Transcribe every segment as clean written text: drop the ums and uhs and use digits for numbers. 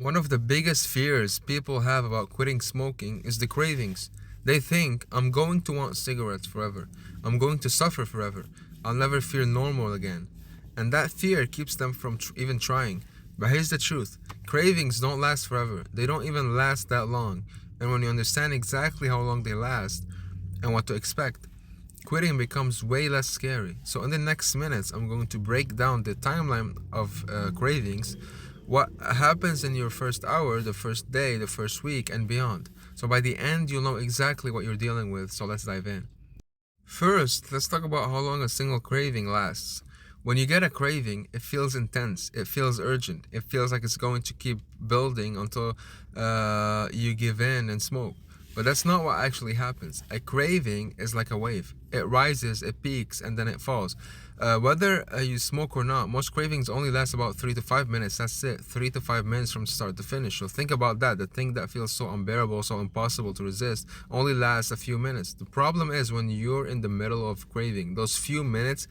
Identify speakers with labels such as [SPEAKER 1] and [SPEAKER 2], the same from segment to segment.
[SPEAKER 1] One of the biggest fears people have about quitting smoking is the cravings. They think, I'm going to want cigarettes forever. I'm going to suffer forever. I'll never feel normal again. And that fear keeps them from even trying. But here's the truth, cravings don't last forever. They don't even last that long. And when you understand exactly how long they last and what to expect, quitting becomes way less scary. So, in the next minutes, I'm going to break down the timeline of cravings, what happens in your first hour, the first day, the first week, and beyond. So, by the end, you'll know exactly what you're dealing with. So, let's dive in. First, let's talk about how long a single craving lasts. When you get a craving, it feels intense, it feels urgent, it feels like it's going to keep building until you give in and smoke. But that's not what actually happens. A craving is like a wave. It rises, it peaks, and then it falls. Whether you smoke or not, most cravings only last about 3 to 5 minutes. That's it, 3 to 5 minutes from start to finish. So think about that. The thing that feels so unbearable, so impossible to resist, only lasts a few minutes. The problem is when you're in the middle of craving, those few minutes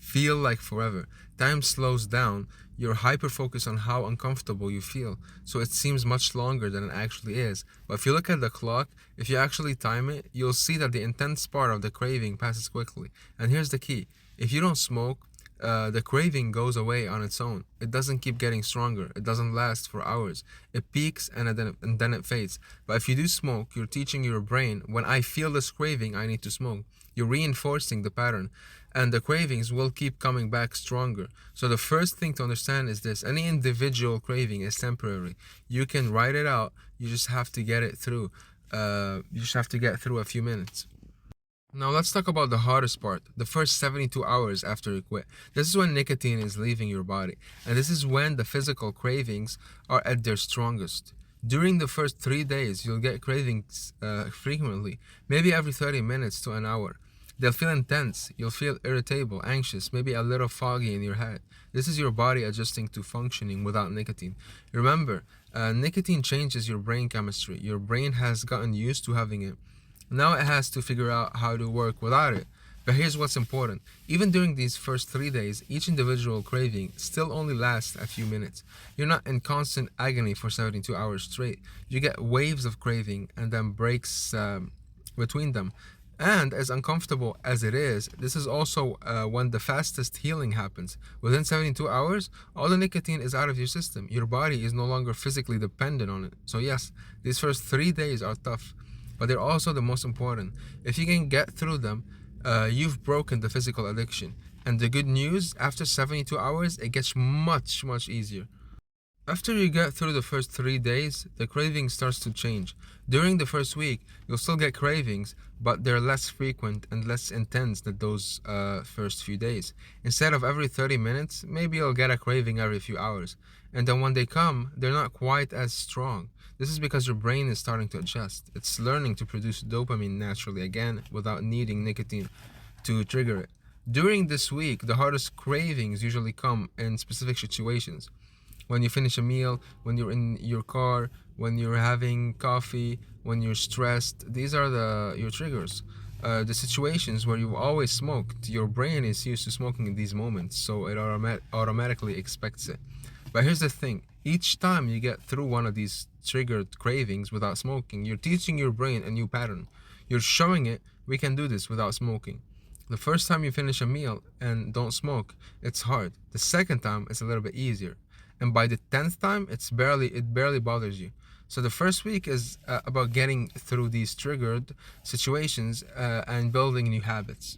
[SPEAKER 1] feel like forever. Time slows down. You're hyper focused on how uncomfortable you feel, so it seems much longer than it actually is. But if you look at the clock, if you actually time it, you'll see that the intense part of the craving passes quickly. And here's the key, if you don't smoke, the craving goes away on its own. It doesn't keep getting stronger. It doesn't last for hours. It peaks and then it fades. But if you do smoke, you're teaching your brain, when I feel this craving, I need to smoke. You're reinforcing the pattern, and the cravings will keep coming back stronger. So the first thing to understand is this: any individual craving is temporary. You can write it out. You just have to get it through. You just have to get through a few minutes. Now let's talk about the hardest part, the first 72 hours after you quit. This is when nicotine is leaving your body, and this is when the physical cravings are at their strongest. During the first 3 days, you'll get cravings frequently, maybe every 30 minutes to an hour. They'll feel intense, you'll feel irritable, anxious, maybe a little foggy in your head. This is your body adjusting to functioning without nicotine. Remember, nicotine changes your brain chemistry. Your brain has gotten used to having it. Now it has to figure out how to work without it. But here's what's important. Even during these first 3 days, each individual craving still only lasts a few minutes. You're not in constant agony for 72 hours straight. You get waves of craving and then breaks between them. And as uncomfortable as it is, this is also when the fastest healing happens. Within 72 hours, all the nicotine is out of your system. Your body is no longer physically dependent on it. So yes, these first 3 days are tough, but they're also the most important. If you can get through them, you've broken the physical addiction. And the good news, after 72 hours, it gets much, much easier. After you get through the first 3 days, the craving starts to change. During the first week, you'll still get cravings, but they're less frequent and less intense than those first few days. Instead of every 30 minutes, maybe you'll get a craving every few hours. And then when they come, they're not quite as strong. This is because your brain is starting to adjust. It's learning to produce dopamine naturally again without needing nicotine to trigger it. During this week, the hardest cravings usually come in specific situations. When you finish a meal, when you're in your car, when you're having coffee, when you're stressed, these are your triggers. The situations where you've always smoked, your brain is used to smoking in these moments, so it automatically expects it. But here's the thing, each time you get through one of these triggered cravings without smoking, you're teaching your brain a new pattern. You're showing it, we can do this without smoking. The first time you finish a meal and don't smoke, it's hard. The second time, it's a little bit easier. And by the 10th time, it barely bothers you. So the first week is about getting through these triggered situations and building new habits.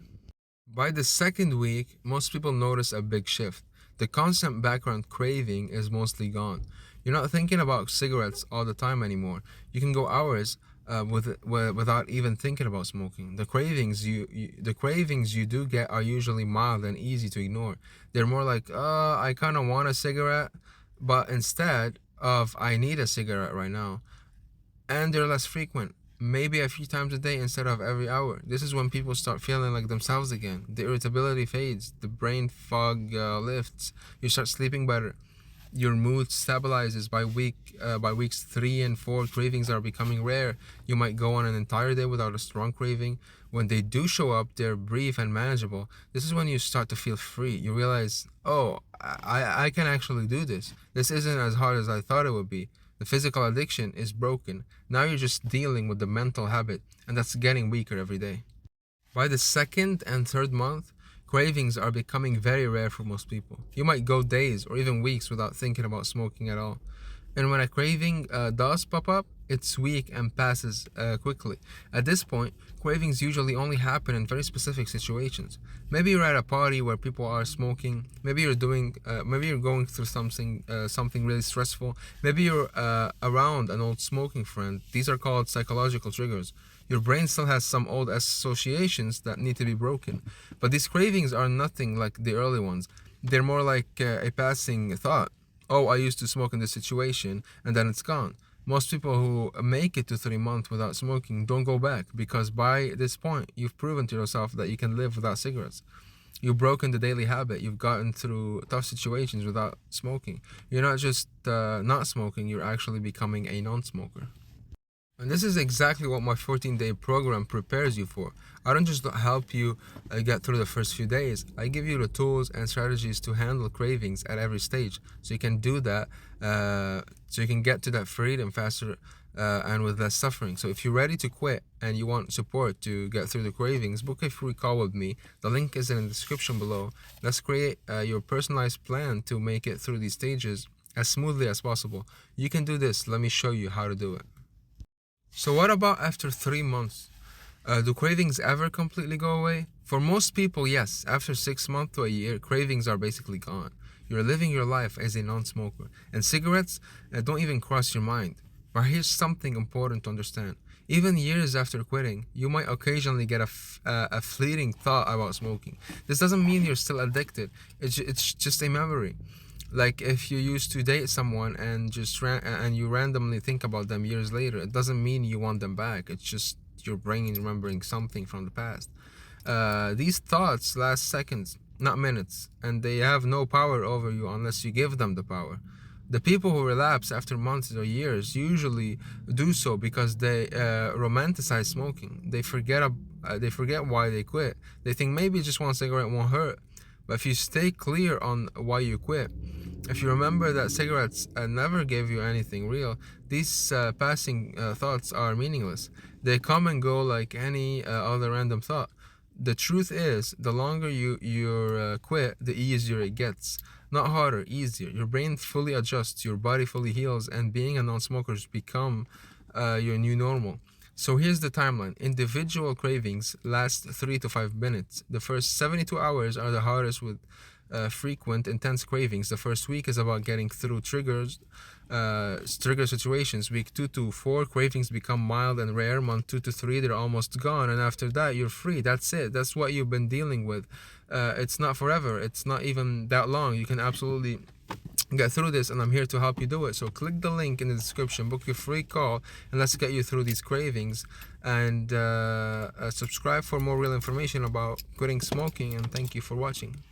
[SPEAKER 1] By the second week, most people notice a big shift. The constant background craving is mostly gone. You're not thinking about cigarettes all the time anymore. You can go hours without even thinking about smoking. The cravings you do get are usually mild and easy to ignore. They're more like, I kind of want a cigarette, but instead of I need a cigarette right now. And they're less frequent, maybe a few times a day instead of every hour. This is when people start feeling like themselves again. The irritability fades, the brain fog lifts, you start sleeping better, your mood stabilizes. By weeks 3 and 4, cravings are becoming rare. You might go on an entire day without a strong craving. When they do show up, they're brief and manageable. This is when you start to feel free. You realize, oh, I can actually do this. This isn't as hard as I thought it would be. The physical addiction is broken. Now you're just dealing with the mental habit, and that's getting weaker every day. By the second and third month, cravings are becoming very rare for most people. You might go days or even weeks without thinking about smoking at all. And when a craving does pop up, it's weak and passes quickly. At this point, cravings usually only happen in very specific situations. Maybe you're at a party where people are smoking. Maybe you're going through something really stressful. Maybe you're around an old smoking friend. These are called psychological triggers. Your brain still has some old associations that need to be broken. But these cravings are nothing like the early ones. They're more like a passing thought. Oh, I used to smoke in this situation, and then it's gone. Most people who make it to 3 months without smoking don't go back because by this point, you've proven to yourself that you can live without cigarettes. You've broken the daily habit. You've gotten through tough situations without smoking. You're not just not smoking, you're actually becoming a non smoker. And this is exactly what my 14-day program prepares you for. I don't just help you get through the first few days. I give you the tools and strategies to handle cravings at every stage. So you can do that, so you can get to that freedom faster and with less suffering. So if you're ready to quit and you want support to get through the cravings, book a free call with me. The link is in the description below. Let's create your personalized plan to make it through these stages as smoothly as possible. You can do this. Let me show you how to do it. So what about after 3 months? Do cravings ever completely go away? For most people, yes. After 6 months to a year, cravings are basically gone. You're living your life as a non-smoker. And cigarettes don't even cross your mind. But here's something important to understand. Even years after quitting, you might occasionally get a fleeting thought about smoking. This doesn't mean you're still addicted. It's just a memory. Like if you used to date someone and you randomly think about them years later, it doesn't mean you want them back. It's just your brain remembering something from the past. These thoughts last seconds, not minutes, and they have no power over you unless you give them the power. The people who relapse after months or years usually do so because they romanticize smoking. They forget why they quit. They think maybe just one cigarette won't hurt. But if you stay clear on why you quit, if you remember that cigarettes never gave you anything real, these passing thoughts are meaningless. They come and go like any other random thought. The truth is, the longer you quit, the easier it gets. Not harder, easier. Your brain fully adjusts, your body fully heals, and being a non-smoker has become your new normal. So here's the timeline. Individual cravings last 3 to 5 minutes. The first 72 hours are the hardest with frequent, intense cravings. The first week is about getting through trigger situations. Week 2 to 4, cravings become mild and rare. Month 2 to 3, they're almost gone. And after that, you're free. That's it. That's what you've been dealing with. It's not forever. It's not even that long. You can absolutely get through this, and I'm here to help you do it. So click the link in the description, book your free call, and let's get you through these cravings. And subscribe for more real information about quitting smoking. And thank you for watching.